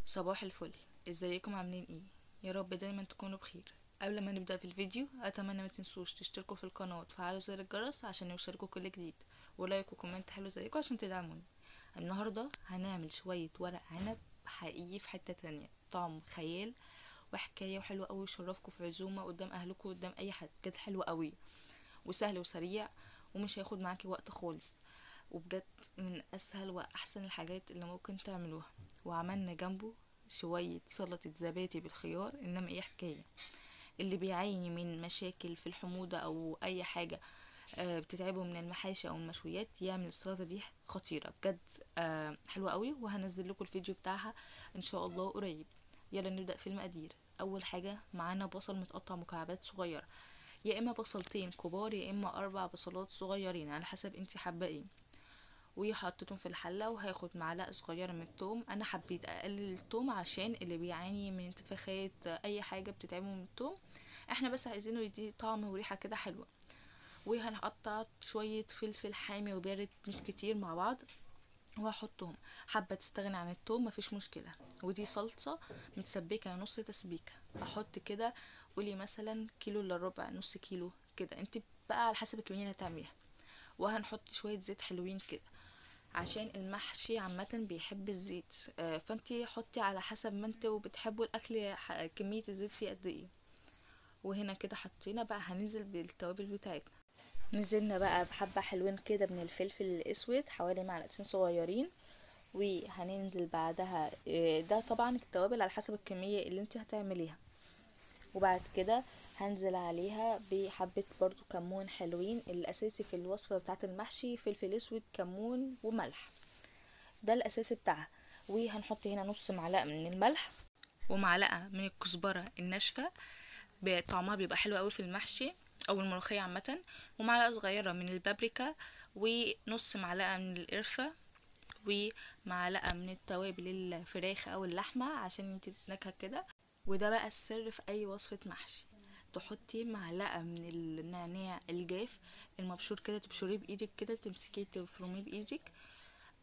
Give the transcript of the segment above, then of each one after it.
صباح الفل. ازيكم عاملين ايه؟ يا رب دايما تكونوا بخير. قبل ما نبدأ في الفيديو اتمنى ما تنسوش تشتركوا في القناة وتفعلوا زر الجرس عشان يوصلكوا كل جديد، ولايك وكومنت حلو زيكم عشان تدعموني. النهاردة هنعمل شوية ورق عنب حقيقي في حتة تانية، طعم خيال وحكاية وحلوة قوي، يشرفكوا في عزومة قدام اهلكوا قدام اي حد، بجد حلو قوي وسهل وسريع ومش هياخد معاكي وقت خالص، وبجد من اسهل واحسن الحاجات اللي ممكن تعملوها. وعملنا جنبه شوية سلطة زبادي بالخيار، انما ايه حكاية اللي بيعاني من مشاكل في الحموضة او اي حاجة بتتعبه من المحاشي او المشويات، يعمل السلطة دي خطيرة بجد. حلوة قوي، وهنزل لكم الفيديو بتاعها ان شاء الله قريب. يلا نبدأ في المقادير. اول حاجة معانا بصل متقطع مكعبات صغيرة، يا اما بصلتين كبار يا اما 4 بصلات صغيرين على حسب انتي حابه ايه، وحطيتهم في الحله. وهاخد معلقه صغيره من التوم، انا حبيت اقلل التوم عشان اللي بيعاني من انتفاخات اي حاجه بتتعبه من التوم، احنا بس عايزينه يدي طعم وريحه كده حلوه. وهنقطع شويه فلفل حامي وبارد مش كتير مع بعض وهحطهم. حابه تستغني عن التوم مفيش مشكله. ودي صلصه متسبكه نص تسبيكه، احط كده قولي مثلا كيلو الا ربع، نص كيلو كده، انت بقى على حسب الكميه اللي هتعمليها. وهنحط شويه زيت حلوين كده عشان المحشي عامه بيحب الزيت، فانتي حطي على حسب ما انتوا بتحبوا الاكل كميه الزيت فيه قد ايه. وهنا كده حطينا بقى، هننزل بالتوابل بتاعتنا. نزلنا بقى بحبة حلوين كده من الفلفل الاسود، حوالي معلقتين صغيرين. وهننزل بعدها ده طبعا التوابل على حسب الكمية اللي انت هتعمليها. وبعد كده هنزل عليها بحبة برضو كمون حلوين، الاساسي في الوصفة بتاعة المحشي فلفل اسود كمون وملح، ده الاساسي بتاعها. وهنحط هنا نص معلقة من الملح ومعلقة من الكزبرة الناشفة، طعمها بيبقى حلو قوي في المحشي او الملوخية عامة. ومعلقة صغيرة من البابريكا، ونص معلقة من القرفة، ومعلقة من التوابل الفراخ او اللحمة عشان يدي نكهة كده. وده بقى السر في اي وصفة محشي، تحطي معلقة من النعناع الجاف المبشور كده، تبشريه بايدك كده، تمسكيه تفرميه بايدك،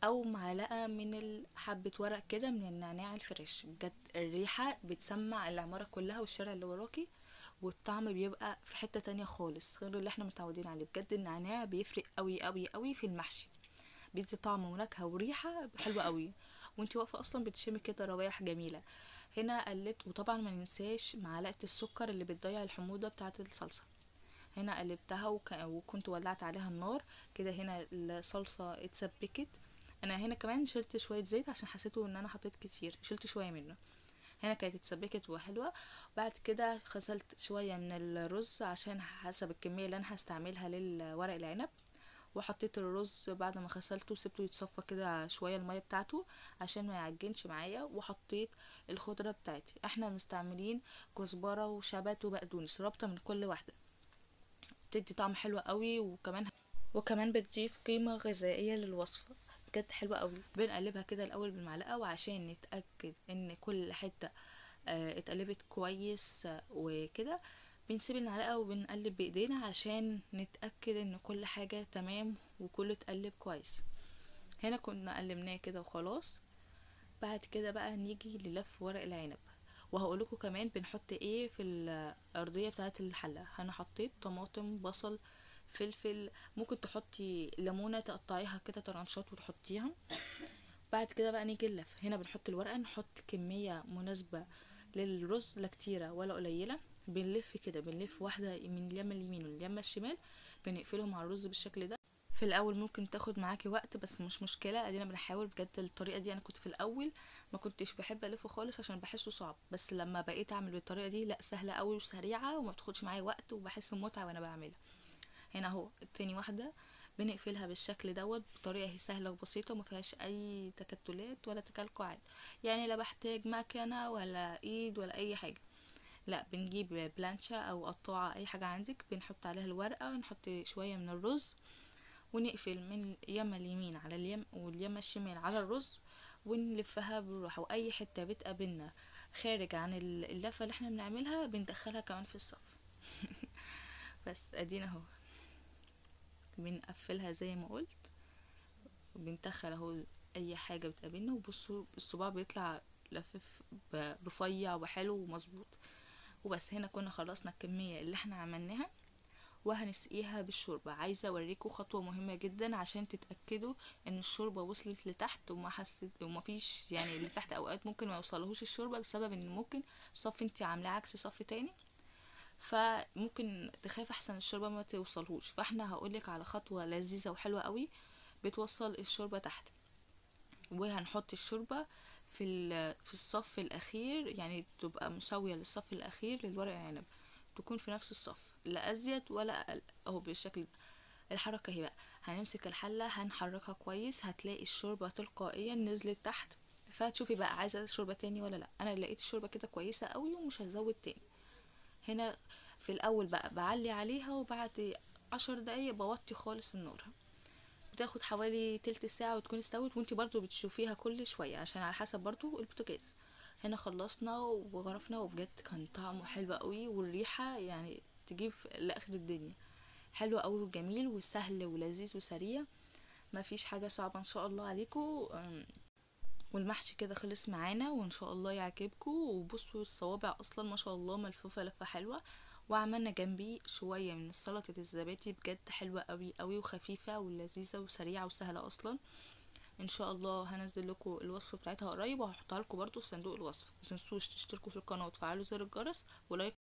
او معلقة من حبة ورق كده من النعناع الفريش. بجد الريحة بتسمع العمارة كلها والشارع اللي وراكي، والطعم بيبقى في حتة تانية خالص غير اللي احنا متعودين عليه. بجد النعناع بيفرق قوي قوي قوي في المحشي، بيدي طعم ونكهة وريحة حلوة قوي، وانتي واقفة اصلا بتشمي كده روايح جميلة. هنا قلبت، وطبعا ما ننساش معلقة السكر اللي بتضيع الحموضة بتاعة الصلصة. هنا قلبتها وكنت ولعت عليها النار كده. هنا الصلصة اتسبكت. انا هنا كمان شلت شوية زيت عشان حسيته ان انا حطيت كتير، شلت شوية منه. هنا كانت اتسبكت وحلوة. بعد كده غسلت شوية من الرز عشان حسب الكمية اللي انا هستعملها للورق العنب. وحطيت الرز بعد ما غسلته سبته يتصفى كده شويه الميه بتاعته عشان ما يعجنش معايا. وحطيت الخضره بتاعتي، احنا مستعملين كزبره وشبت وبقدونس، رابطه من كل واحده، بتدي طعم حلو قوي، وكمان بتضيف قيمه غذائيه للوصفه. بجد حلوه قوي. بنقلبها كده الاول بالمعلقه، وعشان نتاكد ان كل حته اتقلبت كويس وكده، بنسيب المعلقة وبنقلب بايدينا عشان نتأكد ان كل حاجة تمام وكله اتقلب كويس. هنا كنا قلبناه كده وخلاص. بعد كده بقى نيجي للف ورق العنب، وهقولكوا كمان بنحط ايه في الارضية بتاعة الحلة. انا حطيت طماطم بصل فلفل، ممكن تحطي ليمونة تقطعيها كده طرنشات وتحطيها. بعد كده بقى نيجي اللف، هنا بنحط الورقة، نحط كمية مناسبة للرز، لا كتيرة ولا قليلة. بنلف كده، بنلف واحدة من اليمة اليمين واليمة الشمال، بنقفلهم على الرز بالشكل ده. في الاول ممكن تاخد معاكي وقت بس مش مشكله، ادينا بنحاول. بجد الطريقه دي انا كنت في الاول ما كنتش بحب الفه خالص عشان بحسه صعب، بس لما بقيت اعمل بالطريقه دي لا، سهله قوي وسريعه وما بتاخدش معايا وقت وبحس بمتعه وانا بعملها. هنا اهو التاني واحده بنقفلها بالشكل دوت بطريقه هي سهله وبسيطه وما فيهاش اي تكتلات ولا تكلكعات، يعني لا بحتاج مكنه ولا ايد ولا اي حاجه. لا، بنجيب بلانشا او قطاعه اي حاجه عندك، بنحط عليها الورقه ونحط شويه من الرز، ونقفل من اليمة اليمين على واليمة الشمال على الرز، ونلفها بالراحة. واي حتة بتقابلنا خارج عن اللفة اللي احنا بنعملها بندخلها كمان في الصف. بس ادينا اهو بنقفلها زي ما قلت، بندخل اهو اي حاجة بتقابلنا. وبصوا الصباع بيطلع لفف رفيع وحلو ومظبوط. وبس هنا كنا خلصنا الكمية اللي احنا عملناها، وهنسقيها بالشوربة. عايزة اوريكم خطوة مهمة جدا عشان تتأكدوا ان الشوربة وصلت لتحت وما حسيت وما فيش يعني اللي تحت اوقات ممكن ما يوصلهوش الشوربة بسبب ان ممكن صف انت عاملاه عكس صف تاني، فممكن تخاف احسن الشوربة ما توصلهوش. فاحنا هقولك على خطوة لذيذة وحلوة قوي بتوصل الشوربة تحت. وهنحط الشوربة في الصف الاخير، يعني تبقى مساوية للصف الاخير للورق العنب، تكون في نفس الصف لا ازيد ولا اقل، اهو بالشكل ده. الحركة هي بقى هنمسك الحلة هنحركها كويس، هتلاقي الشوربة تلقائيا نزلت تحت. فتشوفي بقى عايزة شوربة تاني ولا لا. انا لقيت الشوربة كده كويسة قوي ومش هزود تاني. هنا في الاول بقى بعلي عليها، وبعد 10 دقايق بوطي خالص النار. بتاخد حوالي تلت ساعة وتكون استوت، وانتي برضو بتشوفيها كل شوية عشان على حسب برضو البوتاجاز. هنا خلصنا وغرفنا، وبجد كان طعمه حلو قوي، والريحة يعني تجيب لآخر الدنيا. حلو قوي وجميل وسهل ولذيذ وسريع، ما فيش حاجة صعبة ان شاء الله عليكم. والمحشي كده خلص معانا وان شاء الله يعجبكم. وبصوا الصوابع اصلا ما شاء الله ملفوفة لفة حلوة. وعملنا جنبي شوية من سلطة الزبادي، بجد حلوة قوي قوي وخفيفة ولذيذة وسريعة وسهلة اصلا. ان شاء الله هنزل لكم الوصفة بتاعتها قريب، وهحطها لكم برضو في صندوق الوصف. متنسوش تشتركوا في القناة وتفعلوا زر الجرس ولايك.